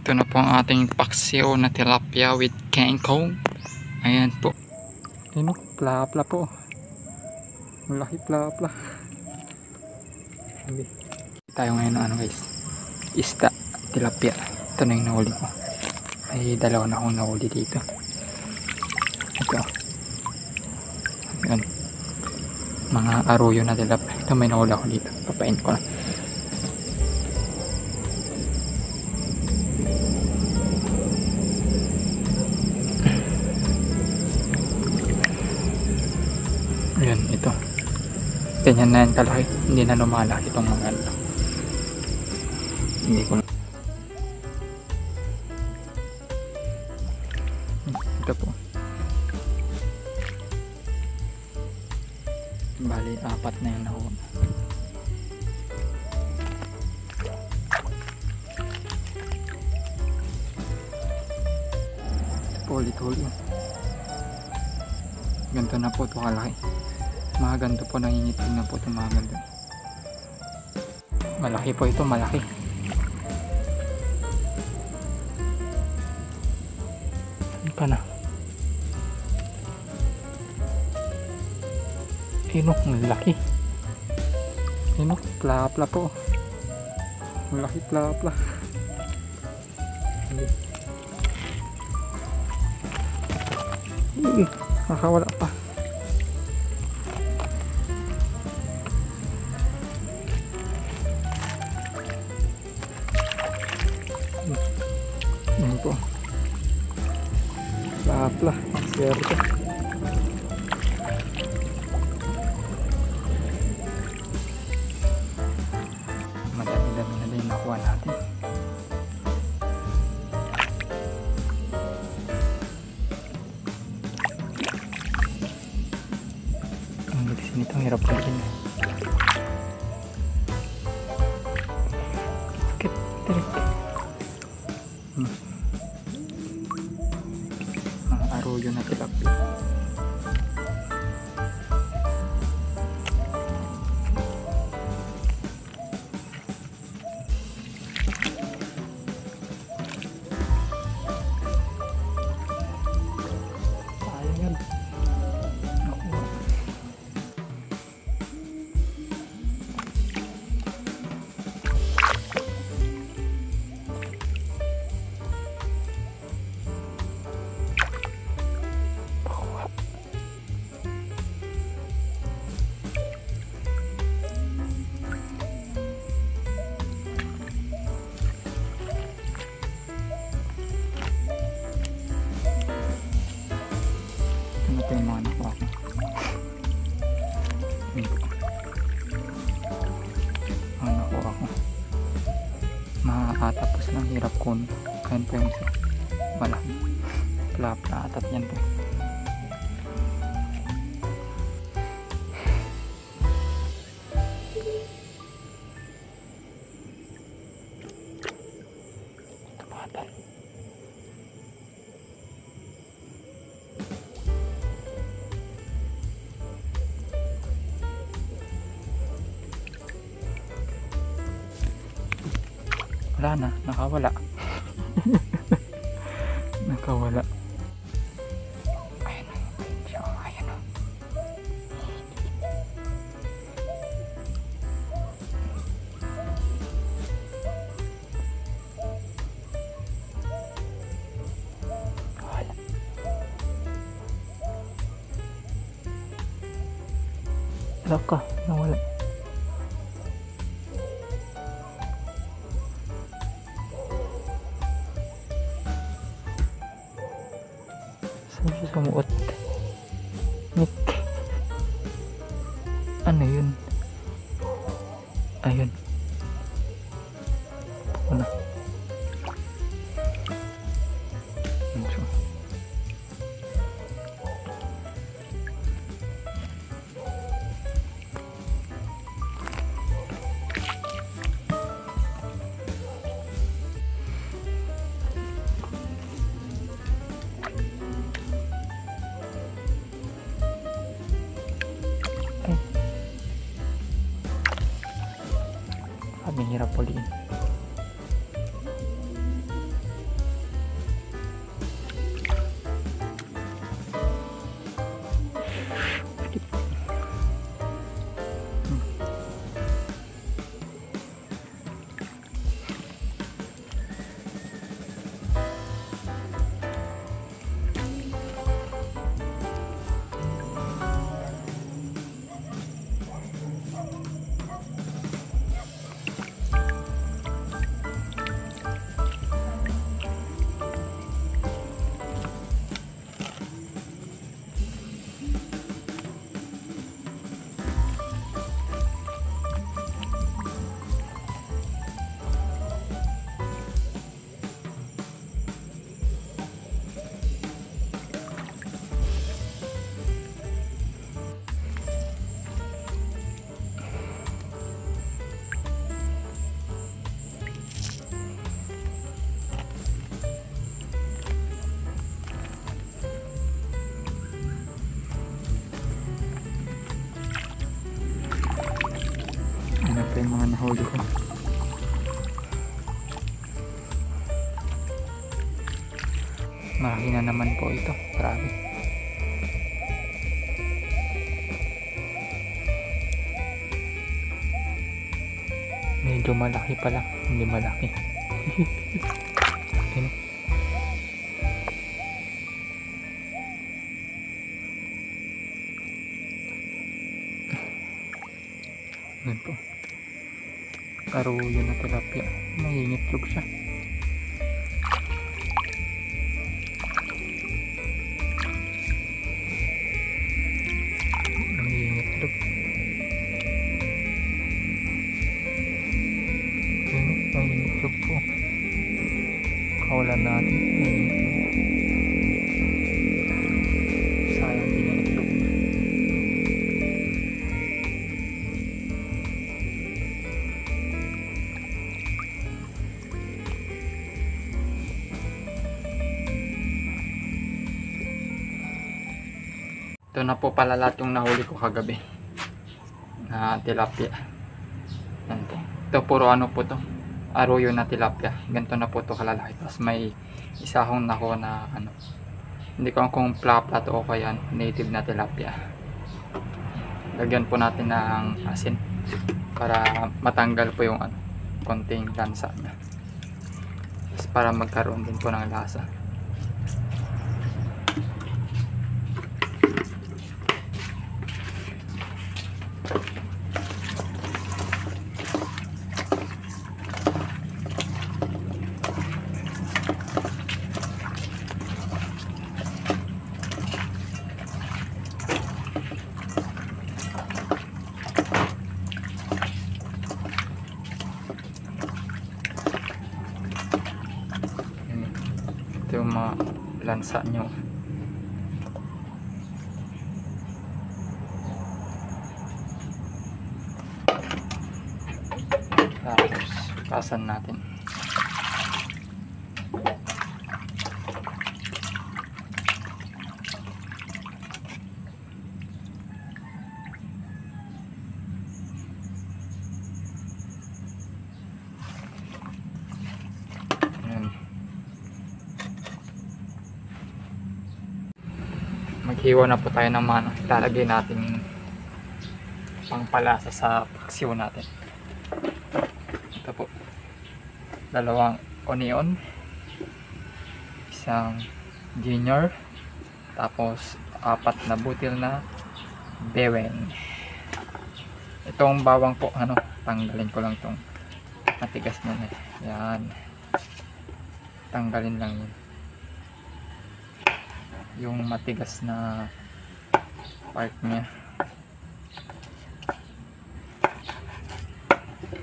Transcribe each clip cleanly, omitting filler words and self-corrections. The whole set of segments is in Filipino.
Ito na po ang ating paksiw na tilapia with kangkong. Ayan po. Ayun o, plapla po. Malaki plapla. Tayo ngayon ng ano guys, isda, tilapia. Ito na yung nahuli ko. May dalawa na akong nahuli dito. Ito. Ayan. Mga aruyo na tilapia. Ito may nahuli ako dito. Papain ko na. Ayan, ito. Ganyan na yan kalaki. Hindi na lumalaki itong mga ano. Hindi ko na. Ito po. Bali, 4 na yan ako. Ito po ulit-ulit. Ganito na po ito kalaki. Mga ganito po, nangingitig na po ito mga ganito. Malaki po ito, malaki. Ano pa na? Inok, malaki. Inok, plapla po. Malaki plapla. Nakawala pa. Yan po. Plapla. Swerte. Madami-dami na din nakuha natin. Ang liksi nito, ang hirap palikin. Sakit, tirik. Mga aruyo na tilapia. Ayan. Nakuha. Ano pa yung mga nakuha ko? Ang nakuha ko. Makakatapos lang, hirap kun. Kain po yung isa. Malaki. Plapla atat yan po. Tumatal. Wala na, nakawala. Nakawala. Ayan na, ayan na. Wala. Wala ka, nawala. Saan siya sumuot? Nick. Ano yun? Ayun. Ano? Ano? Ang hirap uliin. nahuli ko. Malaki na naman po ito, grabe. Medyo malaki pala, hindi malaki. Ayun. Ayun po. Karuyo na tilapia. Nangingitlog siya. Nangingitlog. Ayun, nangingitlog po. Kawalan natin. Nangingitlog. Sayang din yung itlog. Ito na po pala lahat yung nahuli ko kagabi na tilapia. Yan po. Ito puro ano po to, arroyo na tilapia. Ganito na po to kalalaki. Tapos may isa akong nako na ano, hindi ko alam kung plaplat o kaya native na tilapia. Lagyan po natin ng asin para matanggal po yung ano, konting lansa niya. Tapos para magkaroon din po ng lasa. Ito yung mga lansa nyo. Tapos pasan natin. Maghiwa na po tayo ng mano. Ilalagay natin pangpalasa sa paksiw natin. Ito po, 2 onion, isang ginger, tapos 4 na butil na bawang. Itong bawang po, ano, tanggalin ko lang itong matigas na yan. Yan, tanggalin lang yun, yung matigas na part niya.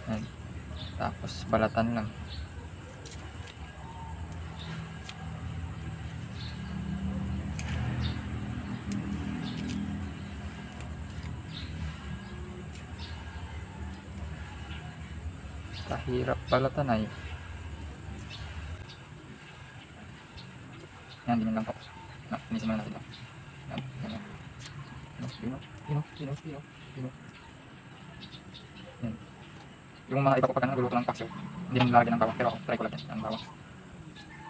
Yan. Tapos balatan lang. Kahirap balatan ay. Yan, din lang po. Inisin mo natin ito. Yan. Yung mga iba ko pagka naguluto ng paksiw, hindi nang lalagyan ng bawang, pero ako try ko lagyan ng bawang,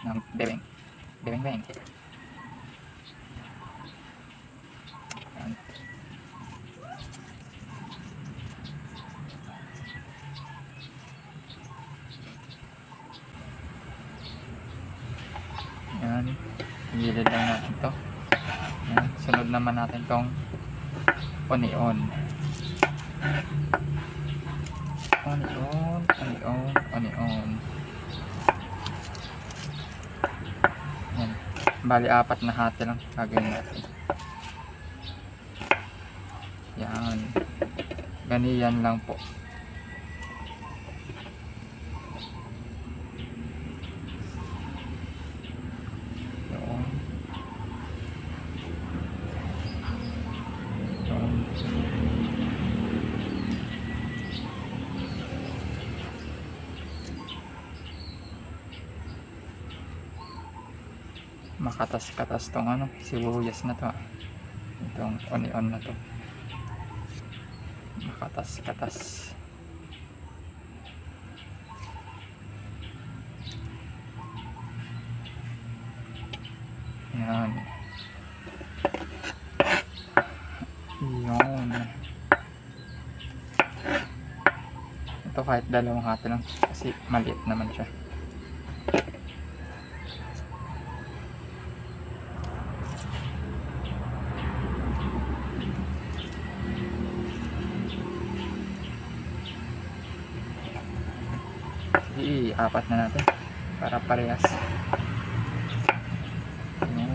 ng bawang. Yan. Yan, gilid lang natin ito. Yan. Sunod naman natin tong onion. Onion. Yan. Bali 4 na hati lang gagawin natin. Yan. Ganiyan lang po. Makatas-katas tong ano, sibuyas na to. Itong onion na to. Makatas-katas. Yan. Yun. Ito kahit dalawang hati lang kasi maliit naman siya. Sige, apat na natin para parehas. Yan.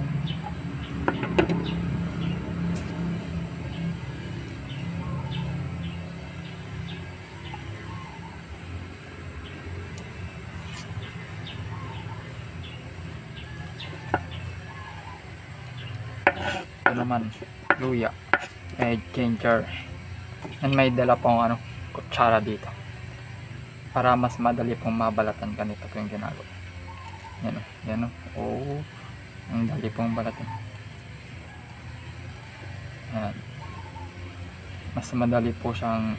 Ito naman, luya, may ginger, and may dala pong kutsara dito para mas madali pong mabalatan. Ganito po yung ginagawa. Yan o. Oh, ang dali pong balatan. Yan. Mas madali po siyang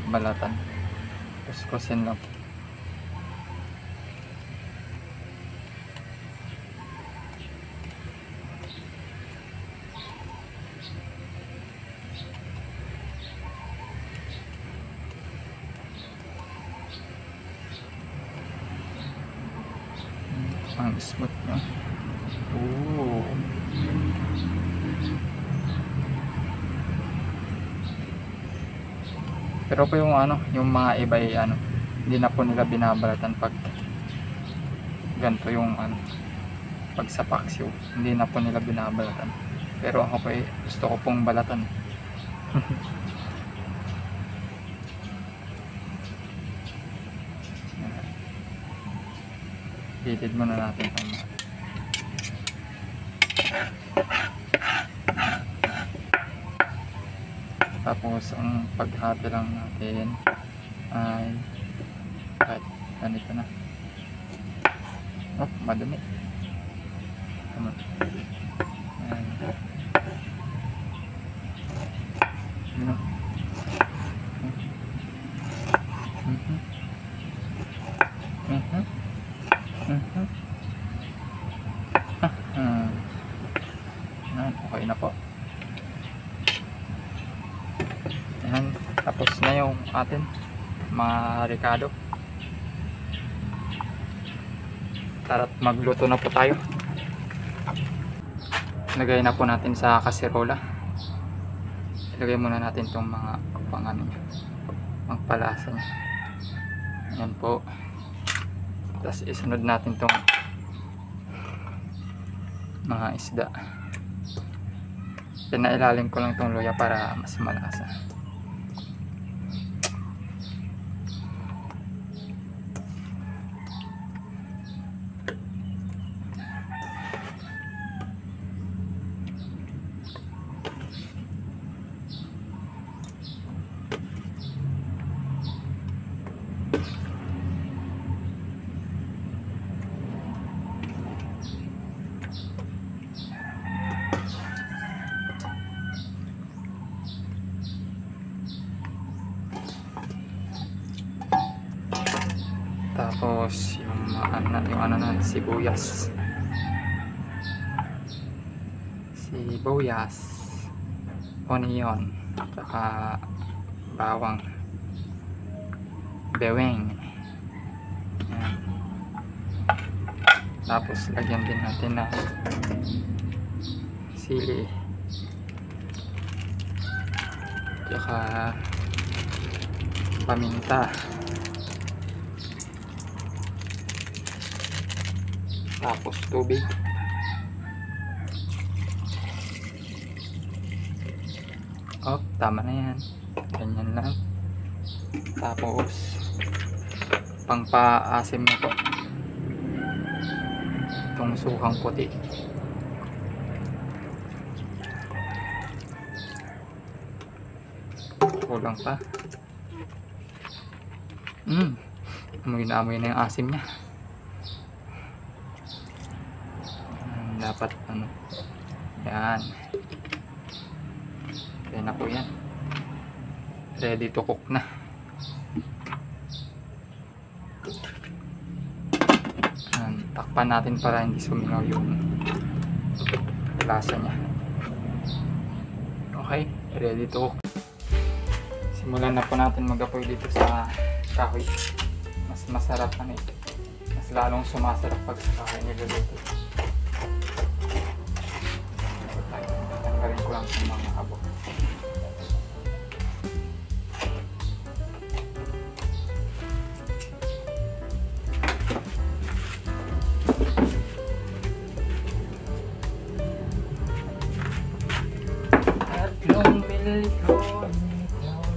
balatan. Kuskusin lang. Ang smooth niya. Oh. Pero po yung yung mga iba ay hindi na po nila binabalatan pag ganito yung pag sa paksiw, hindi na po nila binabalatan. Pero ako po gusto ko pong balatan. Gilid muna natin ito. Tapos ang paghati lang natin ay kahit ganito na. Oh, madumi. Ayan. Ano? Okay na po. Ayan, tapos na yung atin mga ricado. Tara't magluto na po tayo. Lagay na po natin sa kaserola. Ilagay muna natin itong mga pangpalasa niya. Ayan po. Tapos isunod natin itong mga isda. Pinailalim ko lang itong luya para mas malasa. Tapos yung sibuyas, onion, saka bawang, beweng. Yan. Tapos lagyan din natin ng sili, saka paminta. Tapos tubig. Oh, tama na yan. Ganyan lang. Tapos pangpaasim na po itong sukang puti. Kulang pa. Amoy na yung asim niya. Dapat yan. Kaya na po yan. Ready to cook na. Takpan natin para hindi sumingaw yung lasa niya. Okay, ready to cook. Simulan na po natin mag-apoy dito sa kahoy. Mas masarap ano ito. Mas lalong sumasarap pag sa kahoy niluluto. Tanggalin ko lang sa mga abo. Tatlong milyon, ikaw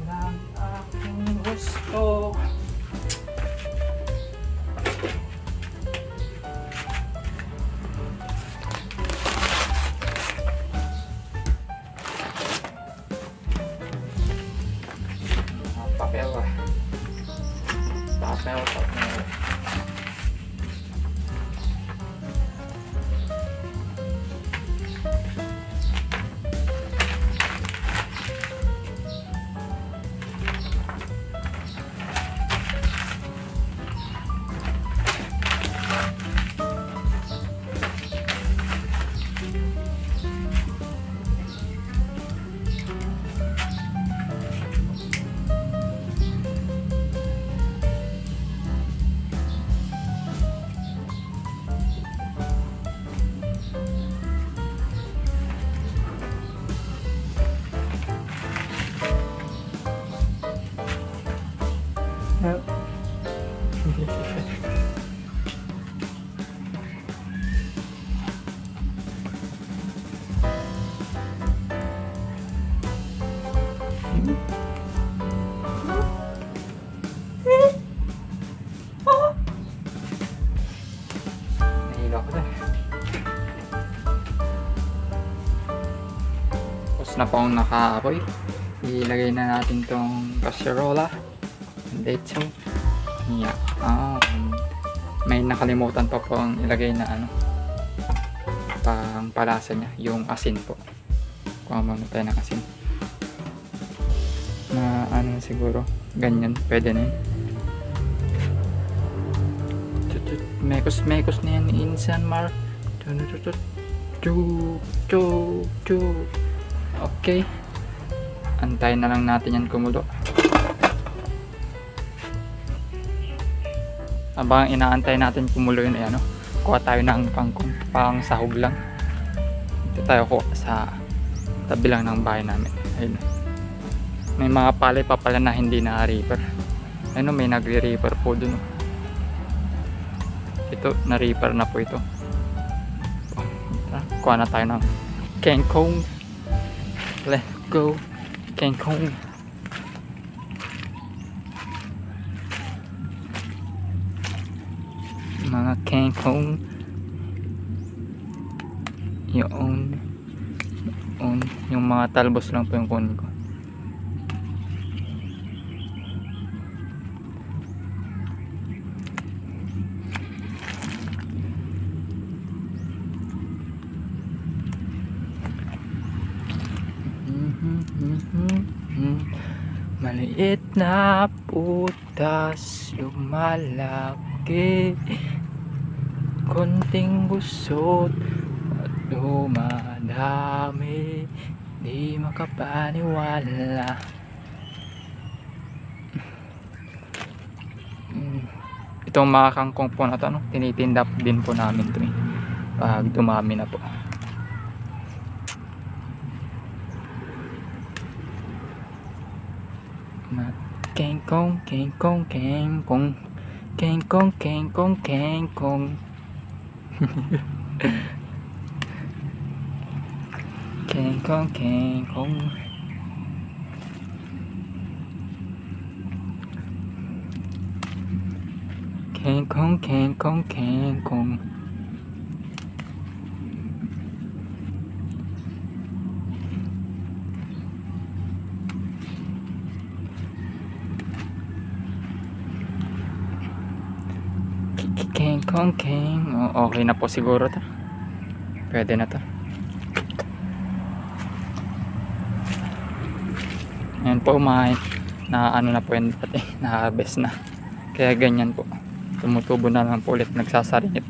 lang aking gusto. Papel. Nahilo ko na. Tapos na po akong nakaapoy. Ilagay na natin tong casserola. Dito. Yeah. May nakalimutan pa po ang ilagay na ano, pang palasa niya, yung asin po. Kuha muna tayo ng asin. Na ano siguro, ganyan, pwede na yun. Mekos na yan ni Insan Mar. Okay. Antayin na lang natin yan kumulo. Habang inaantay natin kumulo yun, ano, kuha tayo ng pang sahog lang. Dito tayo kuha sa tabi lang ng bahay namin. Ayun. May mga palay pa pala na hindi na-reaper. Ayun, may nagre-reaper po dun. Ito, na-reaper na po ito. Kuha na tayo ng kangkong. Let's go, kangkong. Mga kangkong. Yung mga talbos lang po yung kunin ko. Maliit na putas lumalaki, konting busot at dumadami, di makapaniwala. Itong mga kangkong po na to, no? Tinitinda din po namin ito pag dumami na po. Kangkong, kangkong, kangkong, kangkong, kangkong, kangkong. Kangkong, kangkong. Kangkong, kangkong, kangkong. Kangkong. Okay na po siguro to. Pwede na to. Ayan po, may na ano na po yan dati, na-harvest na. Kaya ganyan po. Tumutubo na lang po ulit, nagsasarinit.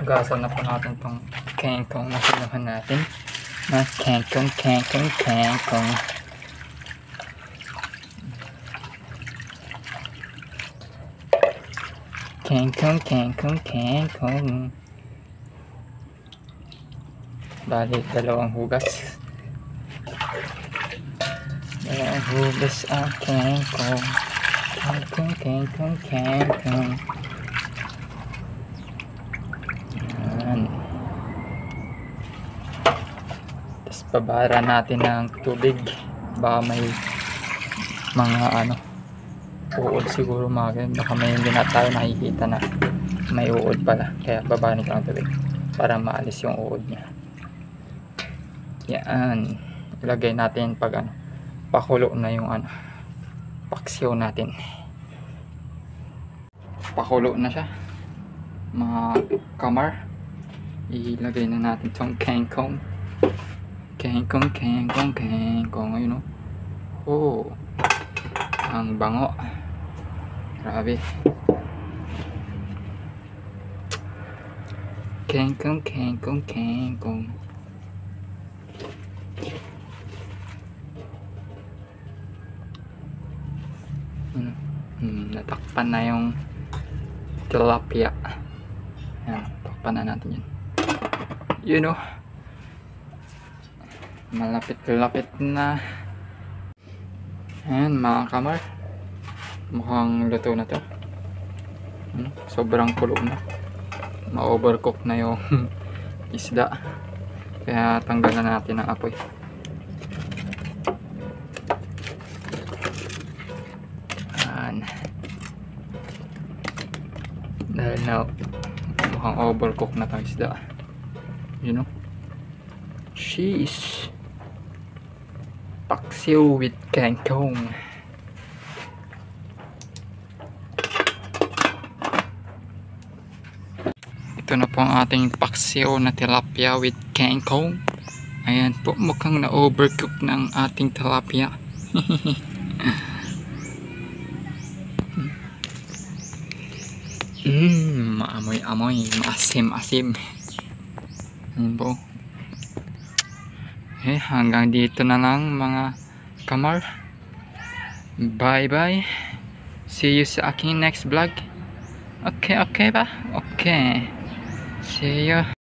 Hugasan na po natin itong kengkong na sinuhan natin. Na kengkong. Kengkong. Bali, dalawang hugas. Dalawang hugas ang kengkong. Kengkong. Yan. Tapos babara natin ng tubig. Baka may mga uod siguro mga ganun. Baka may hindi na tayo nakikita na may uod pala. Kaya babara nito ang tubig para maalis yung uod niya. Yan. Ilagay natin pag pakulo na yung paksiw natin. Pakulo na siya. Mga kamar. Ilagay na natin itong kengkong. Kengkong. Ayun o. Oh. Ang bango. Grabe. Kengkong. Natakpan na yung tilapia. Ayan, takpan na natin yan. Yun o. Malapit na. Ayan mga kamar. Mukhang luto na to. Sobrang kulo na. Ma-overcook na yung isda. Kaya tanggalan natin ang apoy. Dahil na mukhang overcook na itong isda. You know? Cheese. Paksiw with kangkong. Ito na po ang ating paksiw na tilapia with kangkong. Ayan po, mukhang na-overcook ng ating tilapia. Maamoy, maasim. Ayan po. Okay, hanggang dito na lang mga kamar. Bye. See you sa aking next vlog. Okay ba? Okay. See you.